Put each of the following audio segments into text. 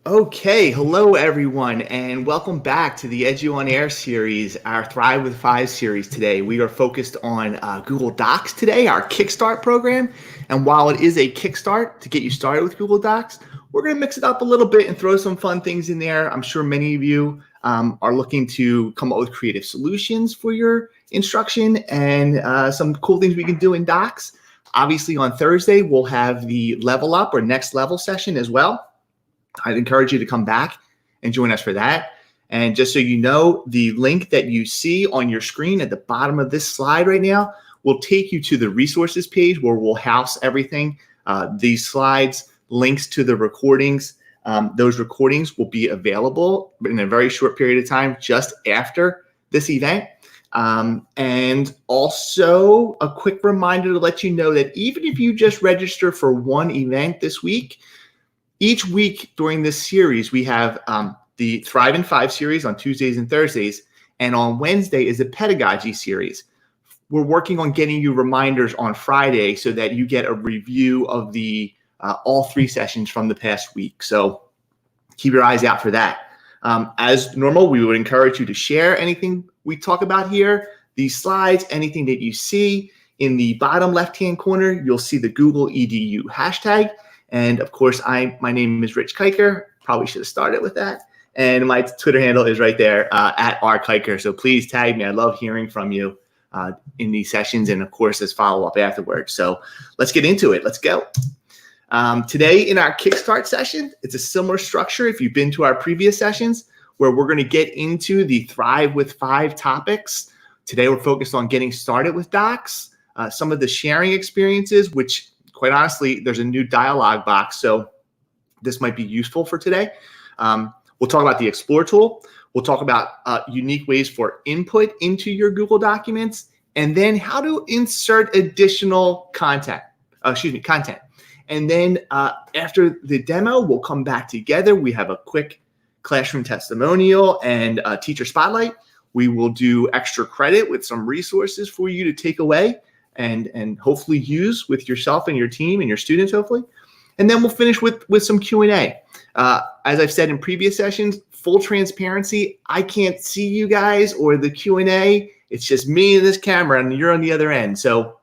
Okay, hello everyone, and welcome back to the Edu on Air series, our Thrive with Five series today. We are focused on Google Docs today, our Kickstart program. And while it is a Kickstart to get you started with Google Docs, we're going to mix it up a little bit and throw some fun things in there. I'm sure many of you are looking to come up with creative solutions for your instruction and some cool things we can do in Docs. Obviously, on Thursday, we'll have the Level Up or Next Level session as well. I'd encourage you to come back and join us for that. And just so you know, the link that you see on your screen at the bottom of this slide right now will take you to the resources page where we'll house everything. These slides, links to the recordings, those recordings will be available in a very short period of time just after this event. And also a quick reminder to let you know that even if you just register for one event this week, each week during this series, we have the Thrive in 5 series on Tuesdays and Thursdays, and on Wednesday is the Pedagogy series. We're working on getting you reminders on Friday so that you get a review of the all 3 sessions from the past week. So keep your eyes out for that. As normal, we would encourage you to share anything we talk about here, these slides, anything that you see. In the bottom left-hand corner, you'll see the Google EDU hashtag. And of course, my name is Rich Kiker. Probably should have started with that. And my Twitter handle is right there at @rkiker. So please tag me. I love hearing from you in these sessions, and of course, as follow-up afterwards. So let's get into it. Let's go. Today in our Kickstart session, it's a similar structure if you've been to our previous sessions, where we're going to get into the Thrive with 5 topics. Today, we're focused on getting started with Docs, some of the sharing experiences, which quite honestly, there's a new dialog box, so this might be useful for today. We'll talk about the Explore tool. We'll talk about unique ways for input into your Google Documents, and then how to insert additional content. And then after the demo, we'll come back together. We have a quick classroom testimonial and a teacher spotlight. We will do extra credit with some resources for you to take away and hopefully use with yourself and your team and your students, hopefully. And then we'll finish with some Q&A. As I've said in previous sessions, full transparency, I can't see you guys or the Q&A. It's just me and this camera, and you're on the other end. So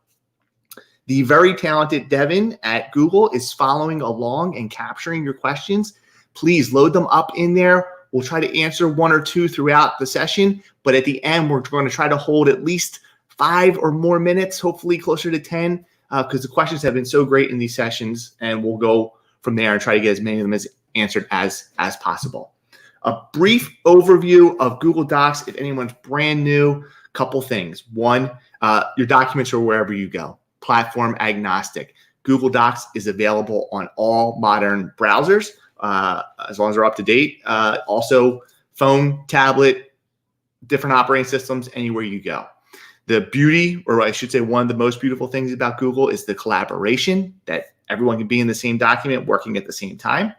the very talented Devin at Google is following along and capturing your questions. Please load them up in there. We'll try to answer 1 or 2 throughout the session, but at the end, we're going to try to hold at least 5 or more minutes, hopefully closer to 10, because the questions have been so great in these sessions, and we'll go from there and try to get as many of them as answered as possible. A brief overview of Google Docs, if anyone's brand new, couple things. One, your documents are wherever you go, platform agnostic. Google Docs is available on all modern browsers, as long as they're up to date. Also, phone, tablet, different operating systems, anywhere you go. The beauty, or I should say one of the most beautiful things about Google is the collaboration, that everyone can be in the same document working at the same time.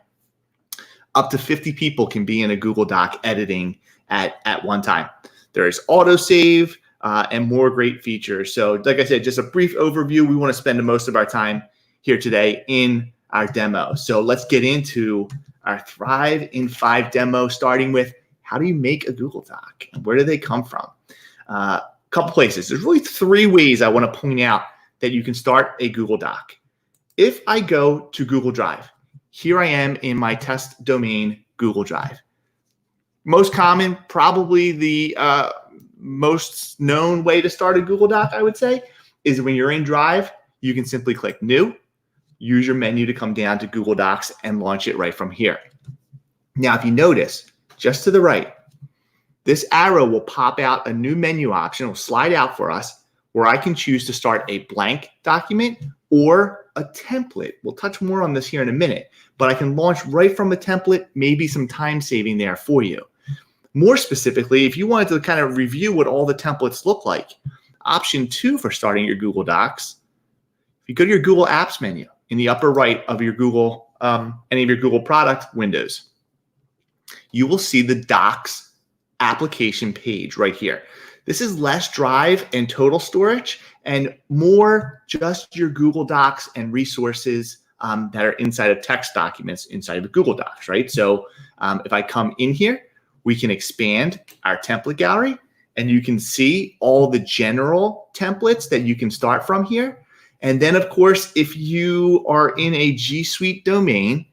Up to 50 people can be in a Google Doc editing at one time. There's autosave and more great features. So like I said, just a brief overview. We want to spend most of our time here today in our demo. So let's get into our Thrive in 5 demo, starting with how do you make a Google Doc? Where do they come from? Couple places. There's really 3 ways I want to point out that you can start a Google Doc. If I go to Google Drive, here I am in my test domain, Google Drive. Most common, probably the most known way to start a Google Doc, I would say, is when you're in Drive, you can simply click New, use your menu to come down to Google Docs and launch it right from here. Now, if you notice, just to the right, this arrow will pop out a new menu option, will slide out for us, where I can choose to start a blank document or a template. We'll touch more on this here in a minute, but I can launch right from a template, maybe some time saving there for you. More specifically, if you wanted to kind of review what all the templates look like, option 2 for starting your Google Docs, if you go to your Google Apps menu in the upper right of your Google, any of your Google product windows, you will see the Docs application page right here. This is less Drive and total storage and more just your Google Docs and resources that are inside of text documents inside of Google Docs, right? So if I come in here, we can expand our template gallery, and you can see all the general templates that you can start from here. And then, of course, if you are in a G Suite domain,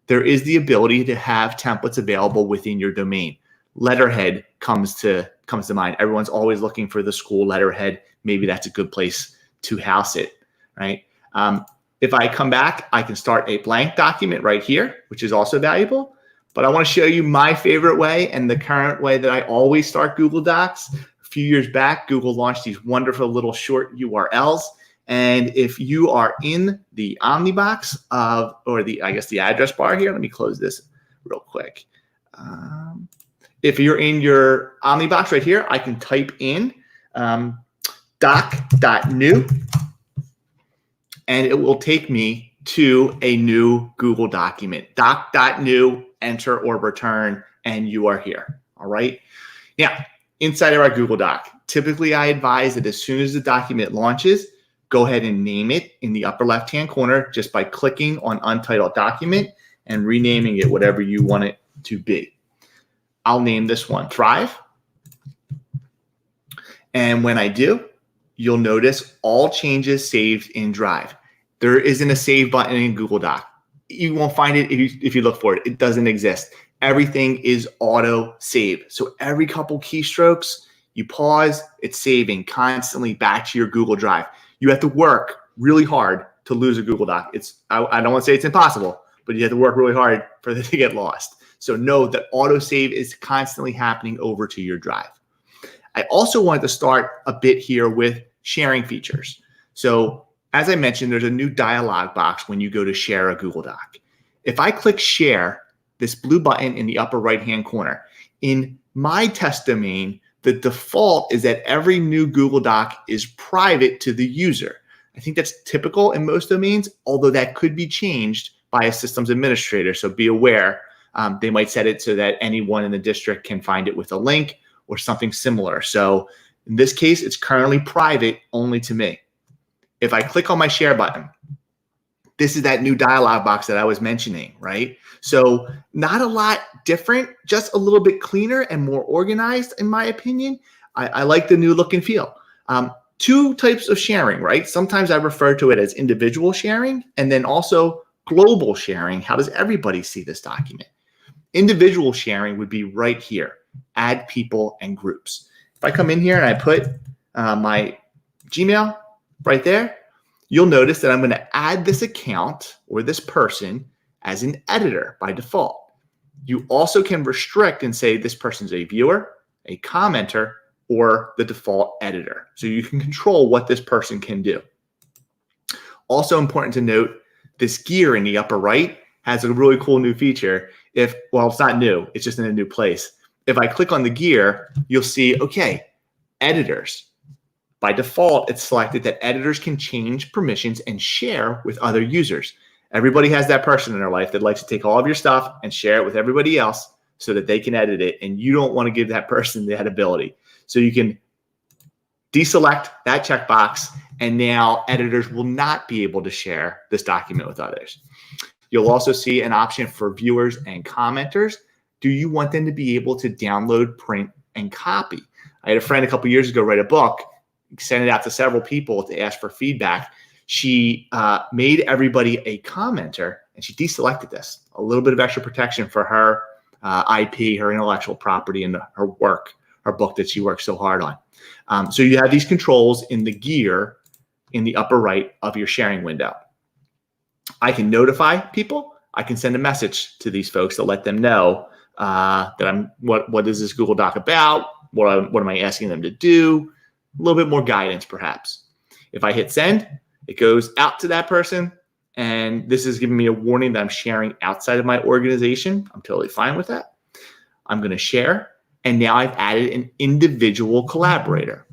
there is the ability to have templates available within your domain. Letterhead comes to mind. Everyone's always looking for the school letterhead. Maybe that's a good place to house it, right? If I come back, I can start a blank document right here, which is also valuable. But I want to show you my favorite way and the current way that I always start Google Docs. A few years back, Google launched these wonderful little short URLs. And if you are in the Omnibox or the address bar here, let me close this real quick. If you're in your Omnibox right here, I can type in doc.new, and it will take me to a new Google document. Doc.new, enter or return, and you are here. All right. Now, inside of our Google Doc, typically I advise that as soon as the document launches, go ahead and name it in the upper left-hand corner just by clicking on Untitled Document and renaming it whatever you want it to be. I'll name this one Thrive. And when I do, you'll notice all changes saved in Drive. There isn't a save button in Google Doc. You won't find it if you look for it. It doesn't exist. Everything is auto save. So every couple keystrokes, you pause, it's saving constantly back to your Google Drive. You have to work really hard to lose a Google Doc. I don't want to say it's impossible, but you have to work really hard for it to get lost. So know that autosave is constantly happening over to your Drive. I also wanted to start a bit here with sharing features. So as I mentioned, there's a new dialog box when you go to share a Google Doc. If I click share, this blue button in the upper right-hand corner, in my test domain, the default is that every new Google Doc is private to the user. I think that's typical in most domains, although that could be changed by a systems administrator. So be aware, they might set it so that anyone in the district can find it with a link or something similar. So in this case, it's currently private only to me. If I click on my share button, this is that new dialog box that I was mentioning, right? So not a lot different, just a little bit cleaner and more organized, in my opinion. I like the new look and feel. Two types of sharing, right? Sometimes I refer to it as individual sharing and then also global sharing. How does everybody see this document? Individual sharing would be right here, add people and groups. If I come in here and I put my Gmail right there, you'll notice that I'm going to add this account or this person as an editor by default. You also can restrict and say this person's a viewer, a commenter, or the default editor. So you can control what this person can do. Also important to note, this gear in the upper right has a really cool new feature. Well, it's not new, it's just in a new place. If I click on the gear, you'll see, okay, editors. By default, it's selected that editors can change permissions and share with other users. Everybody has that person in their life that likes to take all of your stuff and share it with everybody else so that they can edit it, and you don't want to give that person that ability. So you can deselect that checkbox, and now editors will not be able to share this document with others. You'll also see an option for viewers and commenters. Do you want them to be able to download, print, and copy? I had a friend a couple years ago write a book, sent it out to several people to ask for feedback. She made everybody a commenter, and she deselected this. A little bit of extra protection for her IP, her intellectual property, and her work, her book that she worked so hard on. So you have these controls in the gear in the upper right of your sharing window. I can notify people. I can send a message to these folks to let them know that what is this Google Doc about? What am I asking them to do? A little bit more guidance, perhaps. If I hit send, it goes out to that person, and this is giving me a warning that I'm sharing outside of my organization. I'm totally fine with that. I'm going to share, and now I've added an individual collaborator.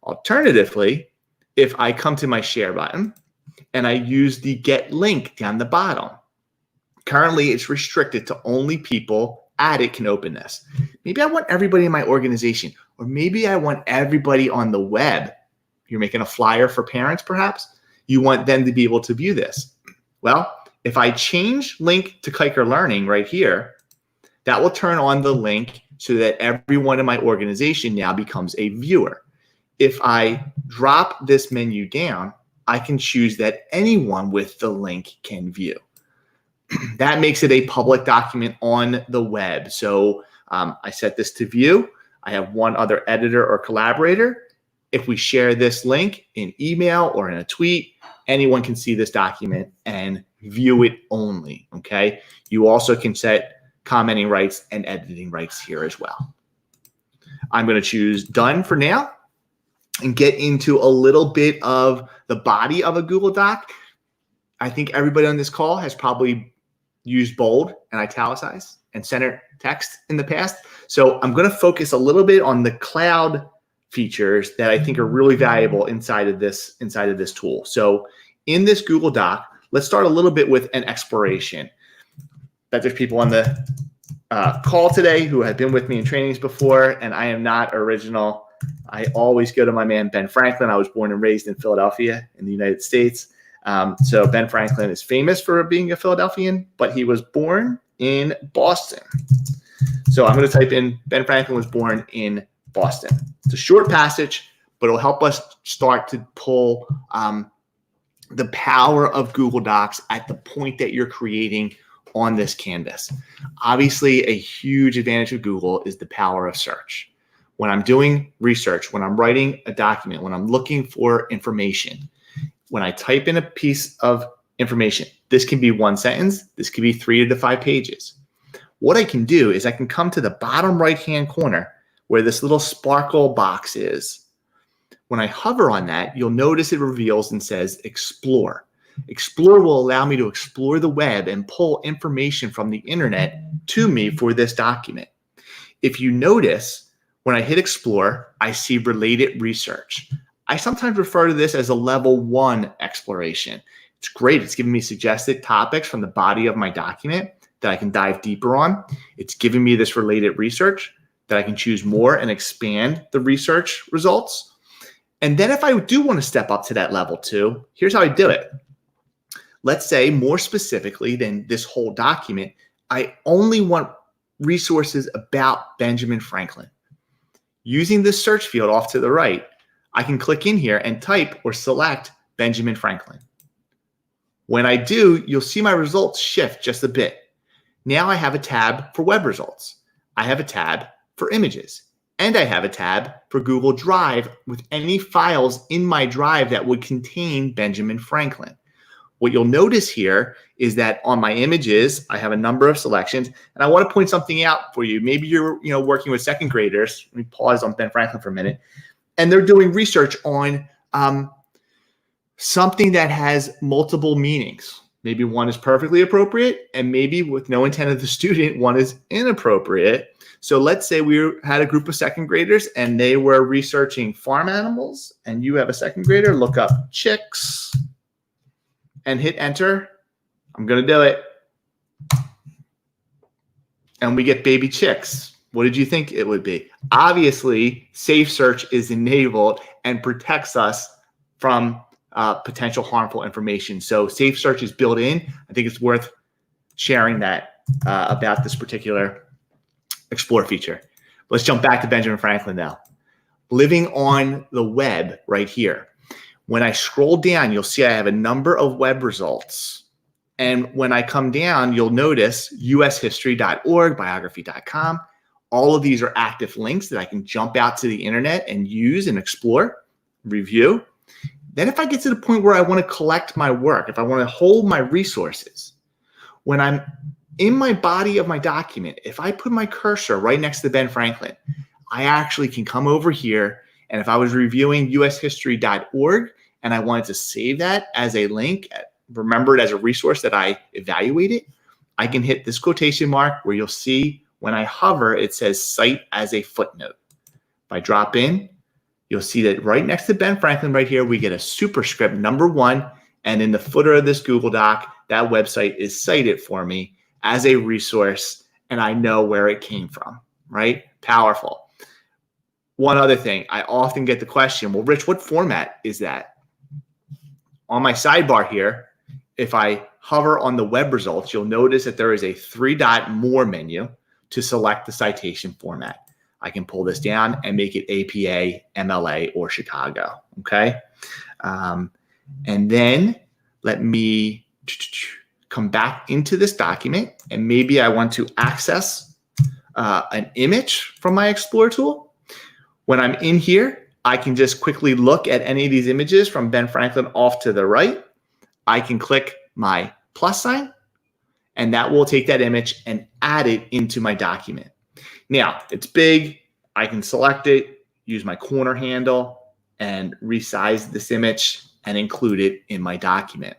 Alternatively, if I come to my share button and I use the get link down the bottom, currently it's restricted to only people added can open this. Maybe I want everybody in my organization, or maybe I want everybody on the web. You're making a flyer for parents, perhaps. You want them to be able to view this. Well, If I change link to Kicker Learning right here, that will turn on the link so that everyone in my organization now becomes a viewer. If I drop this menu down, I can choose that anyone with the link can view. That makes it a public document on the web. So I set this to view. I have one other editor or collaborator. If we share this link in email or in a tweet, anyone can see this document and view it only, okay? You also can set commenting rights and editing rights here as well. I'm going to choose done for now and get into a little bit of the body of a Google Doc. I think everybody on this call has probably used bold and italicize and center text in the past. So I'm going to focus a little bit on the cloud features that I think are really valuable inside of this tool. So in this Google Doc, let's start a little bit with an exploration. That there's people on the call today who have been with me in trainings before, and I am not original. I always go to my man, Ben Franklin. I was born and raised in Philadelphia in the United States. So Ben Franklin is famous for being a Philadelphian, but he was born in Boston. So I'm going to type in Ben Franklin was born in Boston. It's a short passage, but it'll help us start to pull the power of Google Docs at the point that you're creating on this canvas. Obviously, a huge advantage of Google is the power of search. When I'm doing research, when I'm writing a document, when I'm looking for information, when I type in a piece of information, this can be one sentence, this could be 3 to 5 pages. What I can do is I can come to the bottom right-hand corner where this little sparkle box is. When I hover on that, you'll notice it reveals and says Explore. Explore will allow me to explore the web and pull information from the internet to me for this document. If you notice, when I hit Explore, I see related research. I sometimes refer to this as a level 1 exploration. It's great. It's giving me suggested topics from the body of my document that I can dive deeper on. It's giving me this related research that I can choose more and expand the research results. And then if I do want to step up to that level 2, here's how I do it. Let's say more specifically than this whole document, I only want resources about Benjamin Franklin. Using this search field off to the right, I can click in here and type or select Benjamin Franklin. When I do, you'll see my results shift just a bit. Now I have a tab for web results. I have a tab for images, and I have a tab for Google Drive with any files in my drive that would contain Benjamin Franklin. What you'll notice here is that on my images, I have a number of selections, and I want to point something out for you. Maybe you're working with second graders. Let me pause on Ben Franklin for a minute. And they're doing research on something that has multiple meanings. Maybe one is perfectly appropriate, and maybe with no intent of the student, one is inappropriate. So let's say we had a group of second graders and they were researching farm animals, and you have a second grader, look up chicks and hit enter. I'm going to do it. And we get baby chicks. What did you think it would be? Obviously, safe search is enabled and protects us from potential harmful information. So safe search is built in. I think it's worth sharing that about this particular Explore feature. Let's jump back to Benjamin Franklin now. Living on the web right here. When I scroll down, you'll see I have a number of web results. And when I come down, you'll notice ushistory.org, biography.com. All of these are active links that I can jump out to the internet and use and explore, review. Then if I get to the point where I want to collect my work, if I want to hold my resources, when I'm in my body of my document, if I put my cursor right next to Ben Franklin, I actually can come over here, and if I was reviewing ushistory.org and I wanted to save that as a link, remember it as a resource that I evaluated, I can hit this quotation mark where you'll see when I hover, it says cite as a footnote. If I drop in, you'll see that right next to Ben Franklin right here, we get a superscript number 1, and in the footer of this Google Doc, that website is cited for me as a resource, and I know where it came from, right? Powerful. One other thing, I often get the question, well, Rich, what format is that? On my sidebar here, if I hover on the web results, you'll notice that there is a 3-dot More menu to select the citation format. I can pull this down and make it APA, MLA, or Chicago, okay? And then let me come back into this document, and maybe I want to access an image from my Explorer tool. When I'm in here, I can just quickly look at any of these images from Ben Franklin off to the right. I can click my plus sign, and that will take that image and add it into my document. Now, it's big. I can select it, use my corner handle, and resize this image and include it in my document.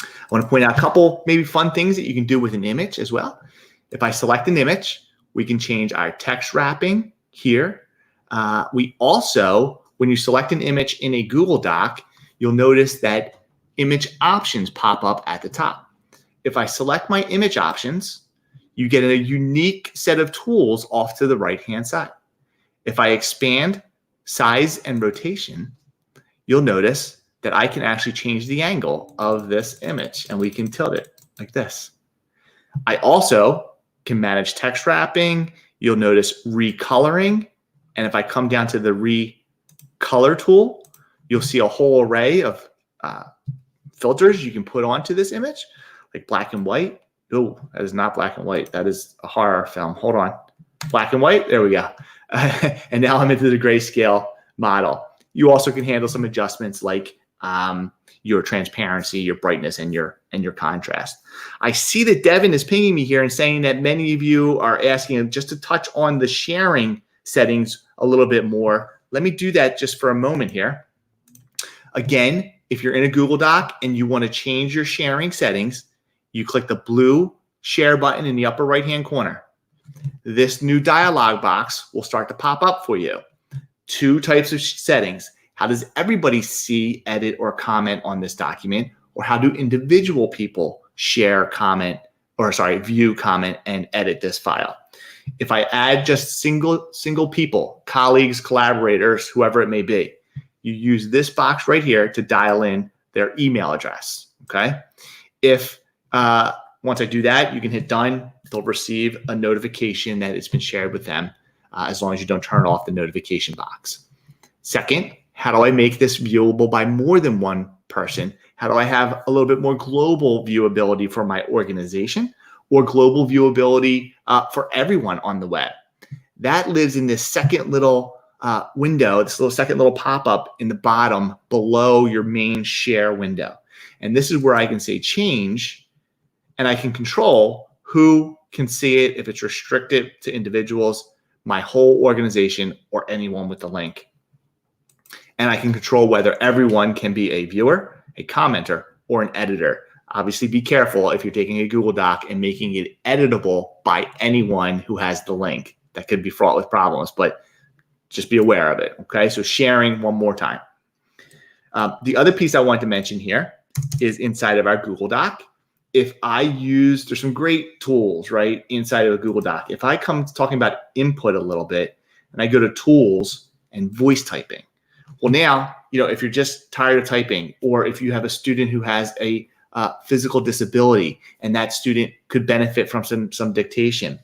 I want to point out a couple maybe fun things that you can do with an image as well. If I select an image, we can change our text wrapping here. We also, when you select an image in a Google Doc, you'll notice that image options pop up at the top. If I select my image options, you get a unique set of tools off to the right-hand side. If I expand size and rotation, you'll notice that I can actually change the angle of this image, and we can tilt it like this. I also can manage text wrapping. You'll notice recoloring. And if I come down to the recolor tool, you'll see a whole array of filters you can put onto this image, like black and white. Oh, that is not black and white. That is a horror film. Hold on. Black and white. There we go. And now I'm into the grayscale model. You also can handle some adjustments like your transparency, your brightness, and your contrast. I see that Devin is pinging me here and saying that many of you are asking just to touch on the sharing settings a little bit more. Let me do that just for a moment here. Again, if you're in a Google Doc and you want to change your sharing settings, you click the blue share button in the upper right-hand corner. This new dialog box will start to pop up for you. 2 types of settings. How does everybody see, edit, or comment on this document? Or how do individual people share, comment, or view, comment, and edit this file? If I add just single people, colleagues, collaborators, whoever it may be, you use this box right here to dial in their email address, okay? If once I do that, you can hit done. They'll receive a notification that it's been shared with them as long as you don't turn off the notification box. Second, how do I make this viewable by more than one person? How do I have a little bit more global viewability for my organization or global viewability for everyone on the web? That lives in this second little window, this second little pop-up in the bottom below your main share window. And this is where I can say change, and I can control who can see it, if it's restricted to individuals, my whole organization, or anyone with the link. And I can control whether everyone can be a viewer, a commenter, or an editor. Obviously, be careful if you're taking a Google Doc and making it editable by anyone who has the link. That could be fraught with problems, but just be aware of it, okay? So sharing one more time. The other piece I want to mention here is inside of our Google Doc. If I use, there's some great tools, right, inside of a Google Doc. If I come talking about input a little bit and I go to tools and voice typing, well, now, if you're just tired of typing, or if you have a student who has a physical disability and that student could benefit from some dictation,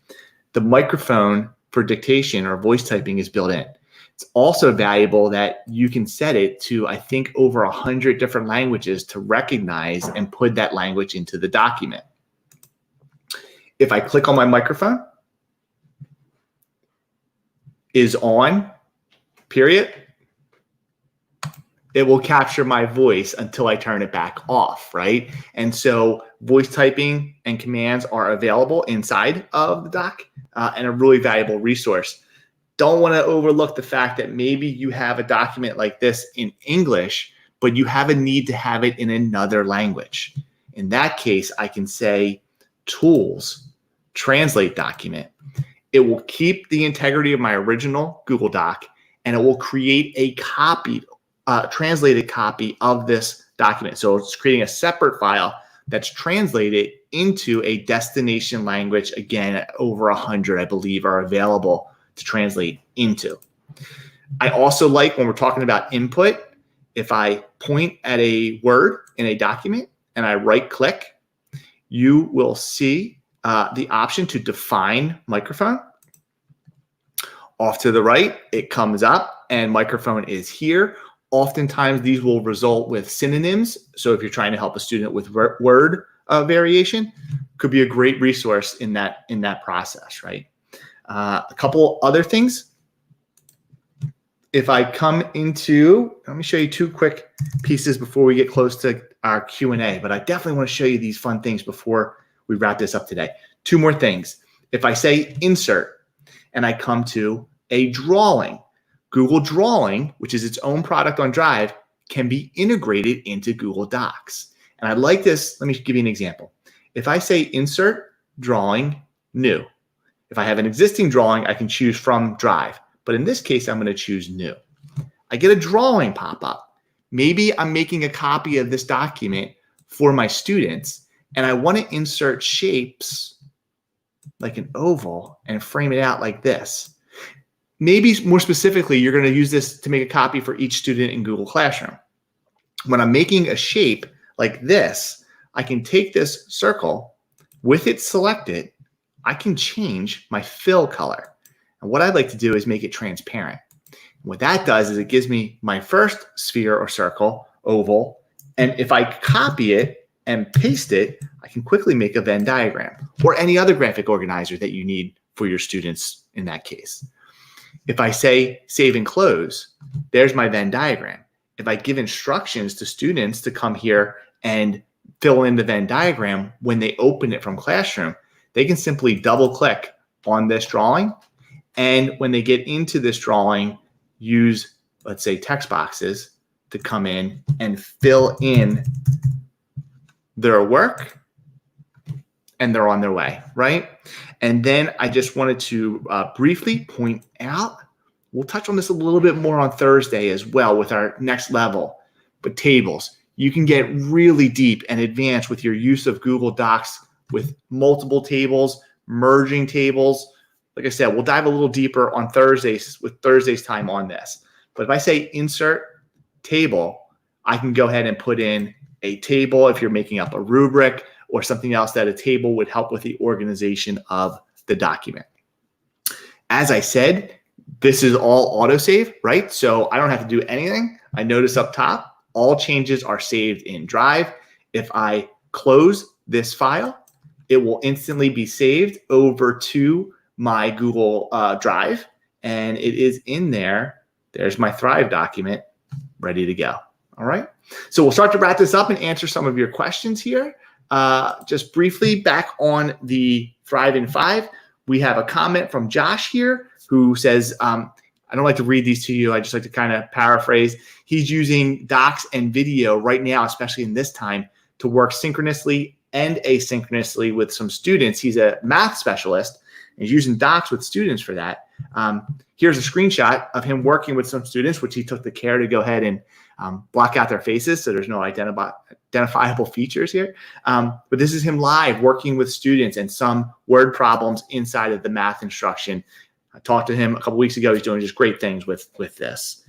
the microphone for dictation or voice typing is built in. It's also valuable that you can set it to, I think, over 100 different languages to recognize and put that language into the document. If I click on my microphone, is on, period, it will capture my voice until I turn it back off, right? And so voice typing and commands are available inside of the doc and a really valuable resource. Don't want to overlook the fact that maybe you have a document like this in English, but you have a need to have it in another language. In that case, I can say tools, translate document. It will keep the integrity of my original Google Doc, and it will create a copy, translated copy of this document. So it's creating a separate file that's translated into a destination language. Again, over 100, I believe, are available to translate into. I also like, when we're talking about input, if I point at a word in a document and I right click, you will see the option to define microphone. Off to the right, it comes up and microphone is here. Oftentimes these will result with synonyms. So if you're trying to help a student with word variation, could be a great resource in that process, right? A couple other things. If I come into, let me show you two quick pieces before we get close to our Q&A, but I definitely want to show you these fun things before we wrap this up today. Two more things. If I say insert and I come to a drawing, Google Drawing, which is its own product on Drive, can be integrated into Google Docs. And I like this. Let me give you an example. If I say insert drawing new, if I have an existing drawing, I can choose from Drive. But in this case, I'm going to choose new. I get a drawing pop up. Maybe I'm making a copy of this document for my students, and I want to insert shapes like an oval and frame it out like this. Maybe more specifically, you're going to use this to make a copy for each student in Google Classroom. When I'm making a shape like this, I can take this circle, with it selected, I can change my fill color. And what I'd like to do is make it transparent. What that does is it gives me my first sphere or circle, oval, and if I copy it and paste it, I can quickly make a Venn diagram or any other graphic organizer that you need for your students in that case. If I say save and close, there's my Venn diagram. If I give instructions to students to come here and fill in the Venn diagram when they open it from Classroom, they can simply double click on this drawing. And when they get into this drawing, use, let's say, text boxes to come in and fill in their work, and they're on their way, right? And then I just wanted to briefly point out, we'll touch on this a little bit more on Thursday as well with our next level, but tables. You can get really deep and advanced with your use of Google Docs with multiple tables, merging tables. Like I said, we'll dive a little deeper on Thursdays with Thursday's time on this. But if I say insert table, I can go ahead and put in a table if you're making up a rubric or something else that a table would help with the organization of the document. As I said, this is all autosave, right? So I don't have to do anything. I notice up top, all changes are saved in Drive. If I close this file, it will instantly be saved over to my Google Drive, and it is in there. There's my Thrive document ready to go. All right. So we'll start to wrap this up and answer some of your questions here. Just briefly back on the Thrive in 5, we have a comment from Josh here who says, I don't like to read these to you. I just like to kind of paraphrase. He's using Docs and video right now, especially in this time, to work synchronously and asynchronously with some students. He's a math specialist. He's using Docs with students for that. Here's a screenshot of him working with some students, which he took the care to go ahead and block out their faces, so there's no identifiable features here. But this is him live working with students and some word problems inside of the math instruction. I talked to him a couple weeks ago. He's doing just great things with this.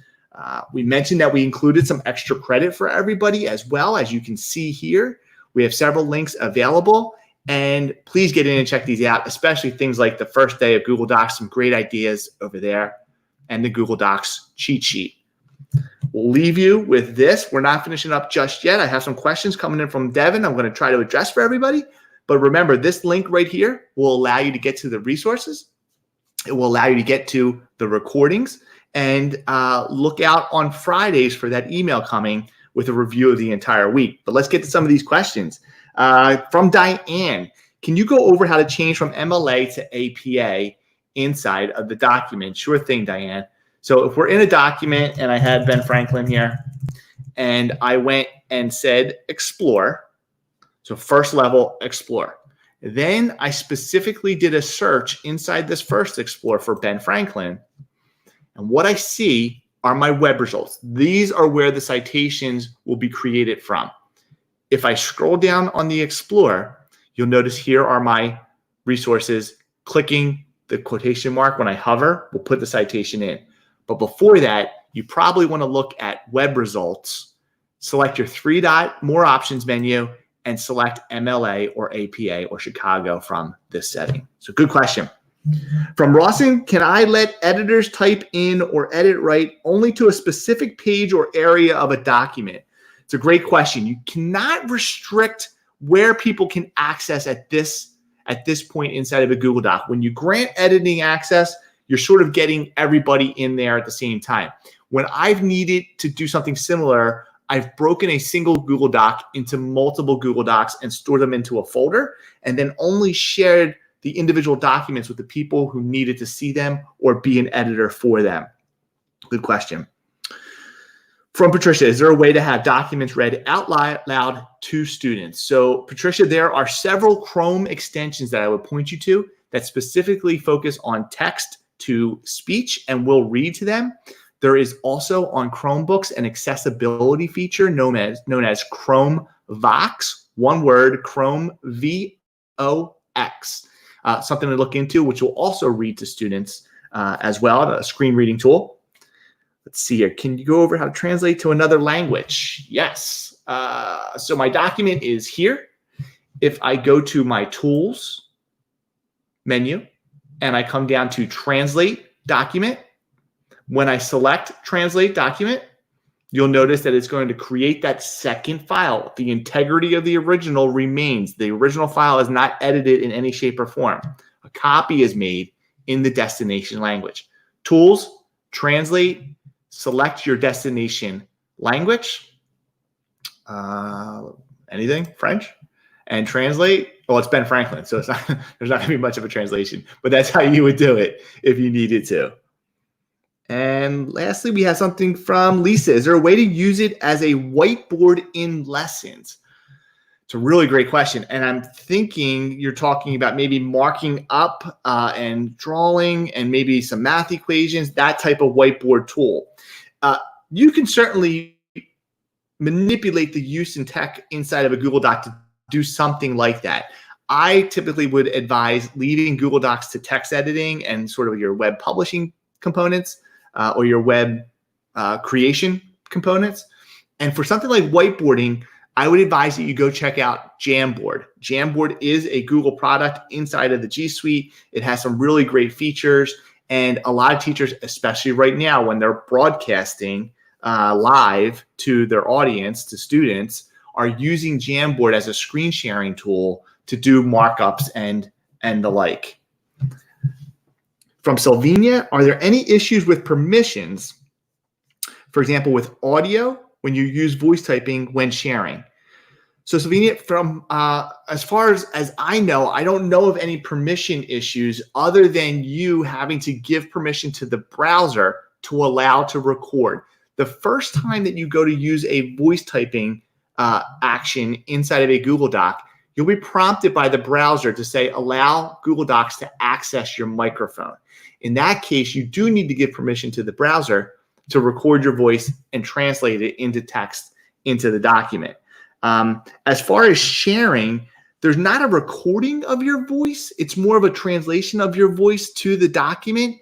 We mentioned that we included some extra credit for everybody as well. As you can see here, we have several links available. And please get in and check these out, especially things like the first day of Google Docs, some great ideas over there, and the Google Docs cheat sheet. We'll leave you with this. We're not finishing up just yet. I have some questions coming in from Devin I'm going to try to address for everybody. But remember, this link right here will allow you to get to the resources. It will allow you to get to the recordings. And look out on Fridays for that email coming with a review of the entire week. But let's get to some of these questions. From Diane, can you go over how to change from MLA to APA inside of the document? Sure thing, Diane. So if we're in a document and I had Ben Franklin here and I went and said explore, so first level explore. Then I specifically did a search inside this first explore for Ben Franklin. And what I see are my web results. These are where the citations will be created from. If I scroll down on the Explorer, you'll notice here are my resources. Clicking the quotation mark when I hover will put the citation in. But before that, you probably want to look at web results, select your 3-dot more options menu, and select MLA or APA or Chicago from this setting. So good question. From Rawson, can I let editors type in or edit write only to a specific page or area of a document? It's a great question. You cannot restrict where people can access at this point inside of a Google Doc. When you grant editing access, you're sort of getting everybody in there at the same time. When I've needed to do something similar, I've broken a single Google Doc into multiple Google Docs and stored them into a folder, and then only shared the individual documents with the people who needed to see them or be an editor for them. Good question. From Patricia, is there a way to have documents read out loud to students? So Patricia, there are several Chrome extensions that I would point you to that specifically focus on text to speech and will read to them. There is also on Chromebooks an accessibility feature known as Chrome Vox, one word, Chrome VOX. Something to look into, which will also read to students as well, a screen reading tool. Let's see here. Can you go over how to translate to another language? Yes. So my document is here. If I go to my tools menu and I come down to translate document, when I select translate document, you'll notice that it's going to create that second file. The integrity of the original remains. The original file is not edited in any shape or form. A copy is made in the destination language. Tools, translate, select your destination language. Anything, French, and translate. Well, it's Ben Franklin, so it's not, there's not going to be much of a translation, but that's how you would do it if you needed to. And lastly, we have something from Lisa. Is there a way to use it as a whiteboard in lessons? It's a really great question. And I'm thinking you're talking about maybe marking up and drawing and maybe some math equations, that type of whiteboard tool. You can certainly manipulate the use in tech inside of a Google Doc to do something like that. I typically would advise leaving Google Docs to text editing and sort of your web publishing components or your web creation components. And for something like whiteboarding, I would advise that you go check out Jamboard. Jamboard is a Google product inside of the G Suite. It has some really great features. And a lot of teachers, especially right now when they're broadcasting live to their audience, to students, are using Jamboard as a screen sharing tool to do markups and the like. From Sylvania, are there any issues with permissions, for example, with audio when you use voice typing when sharing? So Sylvania, from as far as I know, I don't know of any permission issues other than you having to give permission to the browser to allow to record. The first time that you go to use a voice typing action inside of a Google Doc, you'll be prompted by the browser to say, allow Google Docs to access your microphone. In that case, you do need to give permission to the browser to record your voice and translate it into text into the document. As far as sharing, there's not a recording of your voice. It's more of a translation of your voice to the document.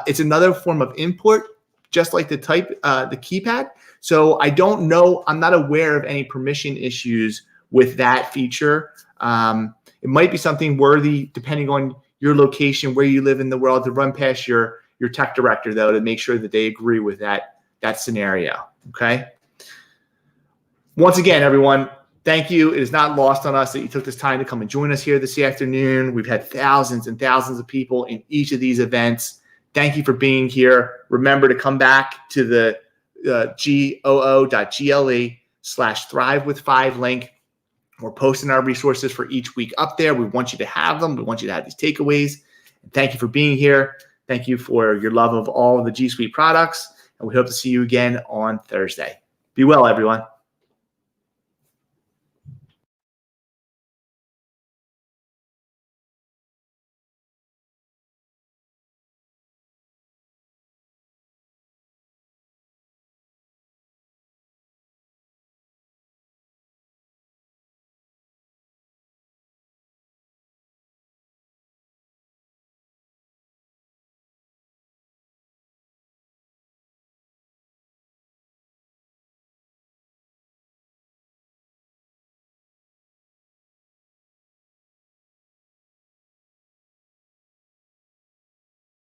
It's another form of input, just like the keypad. So I don't know, I'm not aware of any permission issues with that feature. It might be something worthy, depending on your location, where you live in the world, to run past your tech director, though, to make sure that they agree with that scenario, okay? Once again, everyone, thank you. It is not lost on us that you took this time to come and join us here this afternoon. We've had thousands and thousands of people in each of these events. Thank you for being here. Remember to come back to the goo.gle/thrive-with-5 link. We're posting our resources for each week up there. We want you to have them. We want you to have these takeaways. And thank you for being here. Thank you for your love of all of the G Suite products. And we hope to see you again on Thursday. Be well, everyone.